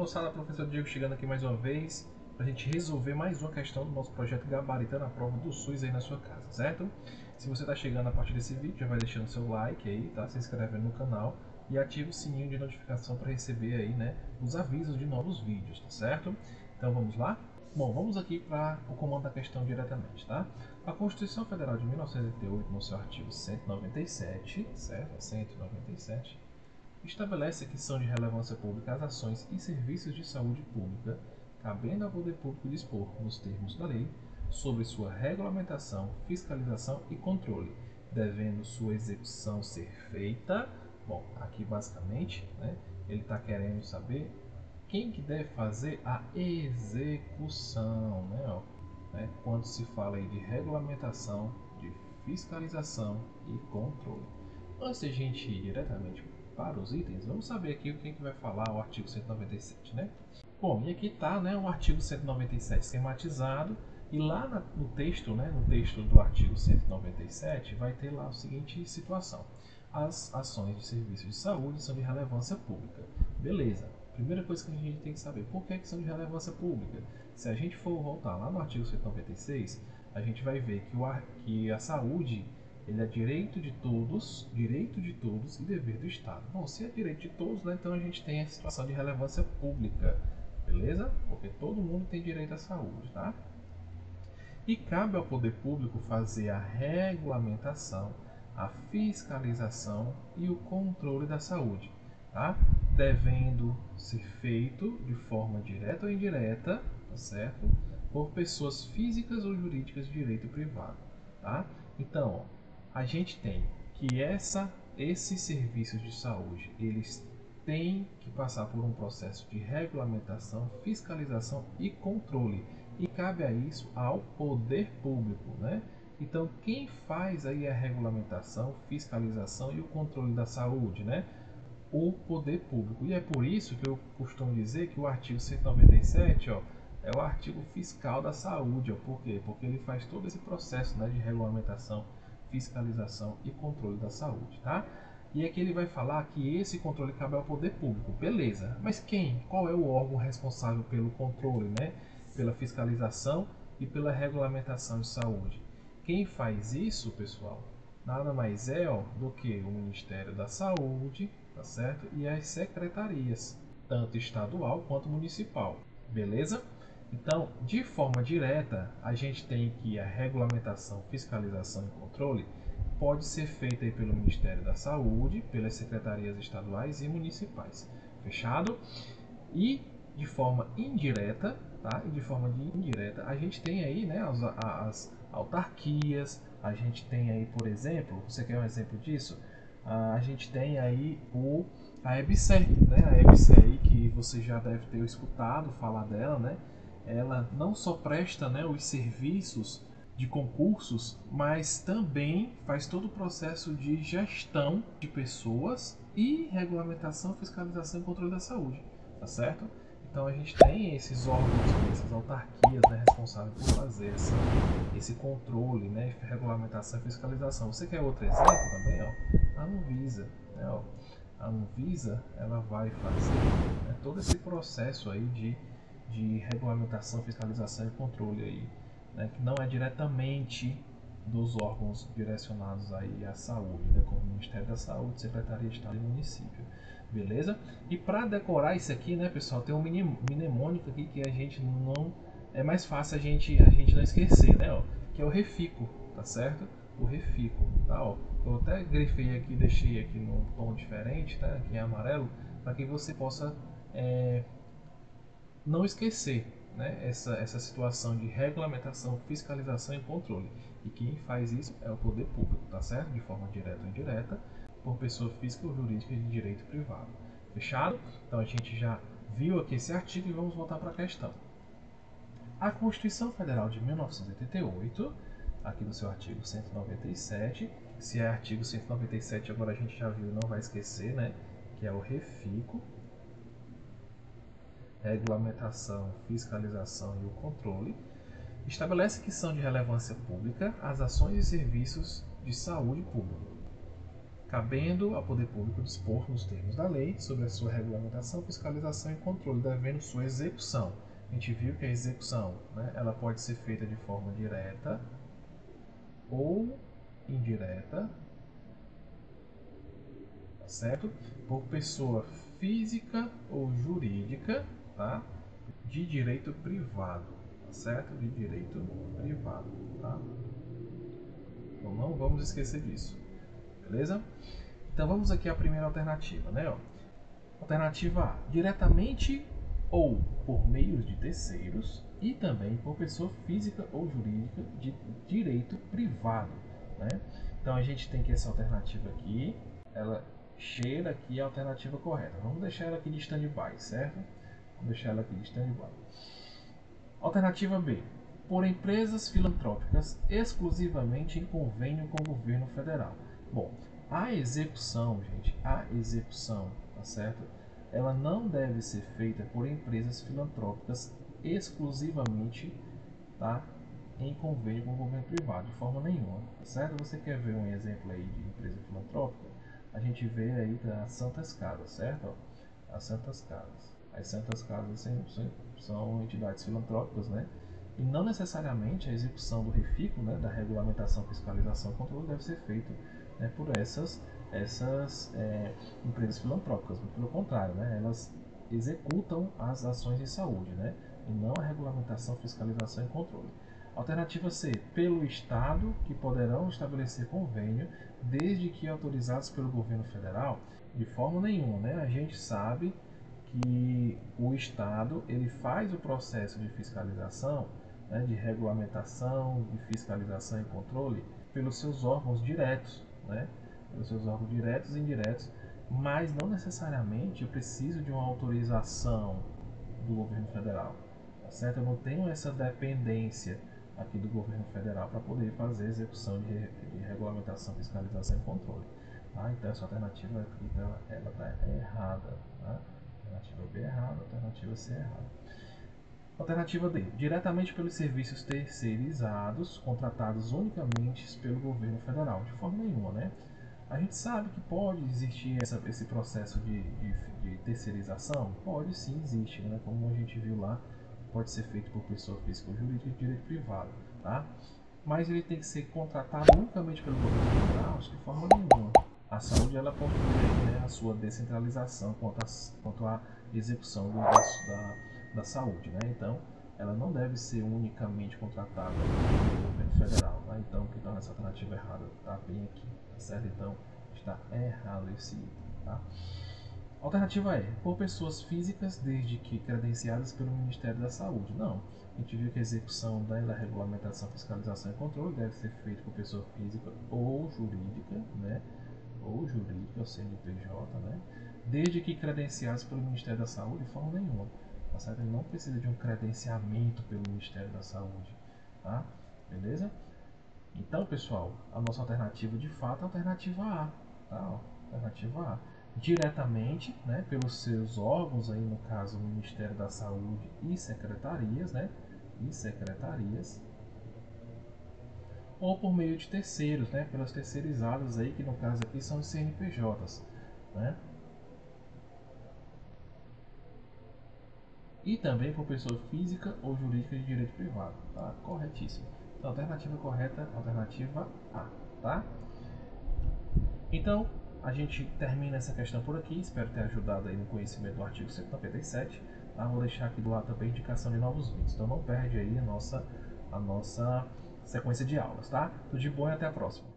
moçada, professor Diego chegando aqui mais uma vez para a gente resolver mais uma questão do nosso projeto Gabaritando a Prova do SUS aí na sua casa, certo? Se você está chegando a partir desse vídeo, já vai deixando seu like aí, tá? Se inscrevendo no canal e ative o sininho de notificação para receber aí, né, os avisos de novos vídeos, tá certo? Então vamos lá? Bom, vamos aqui para o comando da questão diretamente, tá? A Constituição Federal de 1988, no seu artigo 197, certo? 197, estabelece que são de relevância pública as ações e serviços de saúde pública, cabendo ao poder público dispor, nos termos da lei, sobre sua regulamentação, fiscalização e controle, devendo sua execução ser feita. Bom, aqui basicamente, né, ele está querendo saber quem que deve fazer a execução, né, quando se fala aí de regulamentação, de fiscalização e controle. Antes de a gente ir diretamente para os itens, vamos saber aqui o que vai falar o artigo 197, né? Bom, e aqui está, né, o artigo 197 esquematizado, e lá no texto, né, no texto do artigo 197, vai ter lá a seguinte situação: as ações de serviços de saúde são de relevância pública. Beleza. Primeira coisa que a gente tem que saber, por que são de relevância pública? Se a gente for voltar lá no artigo 196, a gente vai ver que a saúde, ele é direito de todos e dever do Estado. Bom, se é direito de todos, né, então a gente tem a situação de relevância pública, beleza? Porque todo mundo tem direito à saúde, tá? E cabe ao poder público fazer a regulamentação, a fiscalização e o controle da saúde, tá? Devendo ser feito de forma direta ou indireta, tá certo? Por pessoas físicas ou jurídicas de direito privado, tá? Então, ó, a gente tem que esses serviços de saúde, eles têm que passar por um processo de regulamentação, fiscalização e controle. E cabe a isso ao poder público, né? Então, quem faz aí a regulamentação, fiscalização e o controle da saúde, né? O poder público. E é por isso que eu costumo dizer que o artigo 197, ó, é o artigo fiscal da saúde. Ó. Por quê? Porque ele faz todo esse processo, né, de regulamentação, fiscalização e controle da saúde, tá? E aqui ele vai falar que esse controle cabe ao poder público. Beleza, mas quem? Qual é o órgão responsável pelo controle, né? Pela fiscalização e pela regulamentação de saúde? Quem faz isso, pessoal, nada mais é, ó, do que o Ministério da Saúde, tá certo? E as secretarias, tanto estadual quanto municipal. Beleza? Então, de forma direta, a gente tem que a regulamentação, fiscalização e controle pode ser feita aí pelo Ministério da Saúde, pelas secretarias estaduais e municipais. Fechado? E de forma indireta, tá? E de forma indireta, a gente tem aí, né, as autarquias, a gente tem aí, por exemplo, você quer um exemplo disso? A gente tem aí a EBSER, né? A EBSER aí, que você já deve ter escutado falar dela, né? Ela não só presta, né, os serviços de concursos, mas também faz todo o processo de gestão de pessoas e regulamentação, fiscalização e controle da saúde, tá certo? Então a gente tem esses órgãos, essas autarquias, né, responsáveis por fazer esse controle, né, regulamentação e fiscalização. Você quer outro exemplo também? Ó, a Anvisa, né, ó, a Anvisa, ela vai fazer, né, todo esse processo aí de regulamentação, fiscalização e controle aí, né, que não é diretamente dos órgãos direcionados aí à saúde, né, como o Ministério da Saúde, Secretaria de Estado e Município. Beleza? E para decorar isso aqui, né, pessoal, tem um mnemônico aqui que a gente não é mais fácil a gente não esquecer, né, ó, que é o REFICO, tá certo? O REFICO, tá, ó. Eu até grifei aqui, deixei aqui num tom diferente, tá? Aqui em amarelo, para que você possa não esquecer, né, essa situação de regulamentação, fiscalização e controle. E quem faz isso é o poder público, tá certo? De forma direta ou indireta, por pessoa física ou jurídica de direito privado. Fechado? Então a gente já viu aqui esse artigo e vamos voltar para a questão. A Constituição Federal de 1988, aqui no seu artigo 197, se é artigo 197 agora a gente já viu, não vai esquecer, né, que é o REFICO, regulamentação, fiscalização e o controle, estabelece que são de relevância pública as ações e serviços de saúde pública, cabendo ao poder público dispor nos termos da lei sobre a sua regulamentação, fiscalização e controle, devendo sua execução. A gente viu que a execução, né, ela pode ser feita de forma direta ou indireta, tá certo? Por pessoa física ou jurídica, tá? De direito privado, tá certo? De direito privado, tá? Então não vamos esquecer disso, beleza? Então vamos aqui à primeira alternativa, né? Ó. Alternativa A, diretamente ou por meios de terceiros e também por pessoa física ou jurídica de direito privado, né? Então a gente tem que essa alternativa aqui, ela cheira aqui a alternativa correta. Vamos deixar ela aqui de stand-by, certo? Vamos deixar ela aqui de stand-by. Alternativa B, por empresas filantrópicas exclusivamente em convênio com o governo federal. Bom, a execução, gente, a execução, tá certo? Ela não deve ser feita por empresas filantrópicas exclusivamente, tá? Em convênio com o governo privado, de forma nenhuma, tá certo? Você quer ver um exemplo aí de empresa filantrópica? A gente vê aí das Santas Casas, certo? As Santas Casas. As Santas Casas são entidades filantrópicas, né? E não necessariamente a execução do REFICO, né, da regulamentação, fiscalização e controle, deve ser feito, né, por essas empresas filantrópicas. Pelo contrário, né, elas executam as ações de saúde, né, e não a regulamentação, fiscalização e controle. Alternativa C, pelo Estado, que poderão estabelecer convênio, desde que autorizados pelo governo federal, de forma nenhuma, né? A gente sabe que o Estado ele faz o processo de fiscalização, né, de regulamentação, de fiscalização e controle pelos seus órgãos diretos, né? Pelos seus órgãos diretos e indiretos, mas não necessariamente eu preciso de uma autorização do governo federal, tá certo? Eu não tenho essa dependência aqui do governo federal para poder fazer execução de regulamentação, fiscalização e controle. Tá? Então essa alternativa aqui ela está errada. Tá? Alternativa B errada, alternativa C errada. Alternativa D, diretamente pelos serviços terceirizados, contratados unicamente pelo governo federal, de forma nenhuma, né? A gente sabe que pode existir esse processo de terceirização? Pode sim, existe, né? Como a gente viu lá, pode ser feito por pessoa física ou jurídica de direito privado, tá? Mas ele tem que ser contratado unicamente pelo governo federal, de forma nenhuma. A saúde ela possui, né, a sua descentralização quanto à execução da saúde, né? Então, ela não deve ser unicamente contratada pelo governo federal, tá? Então, o que torna essa alternativa errada está bem aqui, tá certo? Então, está errado esse item, tá? Alternativa E, por pessoas físicas, desde que credenciadas pelo Ministério da Saúde. Não, a gente viu que a execução da regulamentação, fiscalização e controle deve ser feita por pessoa física ou jurídica, né? Ou jurídica, ou CNPJ, né? Desde que credenciados pelo Ministério da Saúde, de forma nenhuma. Tá certo? Ele não precisa de um credenciamento pelo Ministério da Saúde, tá? Beleza? Então, pessoal, a nossa alternativa de fato é a alternativa A, tá? Alternativa A. Diretamente, né, pelos seus órgãos, aí no caso o Ministério da Saúde e secretarias, né? E secretarias. Ou por meio de terceiros, né? Pelas terceirizadas aí, que no caso aqui são os CNPJs, né? E também por pessoa física ou jurídica de direito privado, tá? Corretíssimo. Então, alternativa correta, alternativa A, tá? Então, a gente termina essa questão por aqui. Espero ter ajudado aí no conhecimento do artigo 197. Tá? Vou deixar aqui do lado também a indicação de novos vídeos. Então não perde aí a nossa sequência de aulas, tá? Tudo de bom e até a próxima.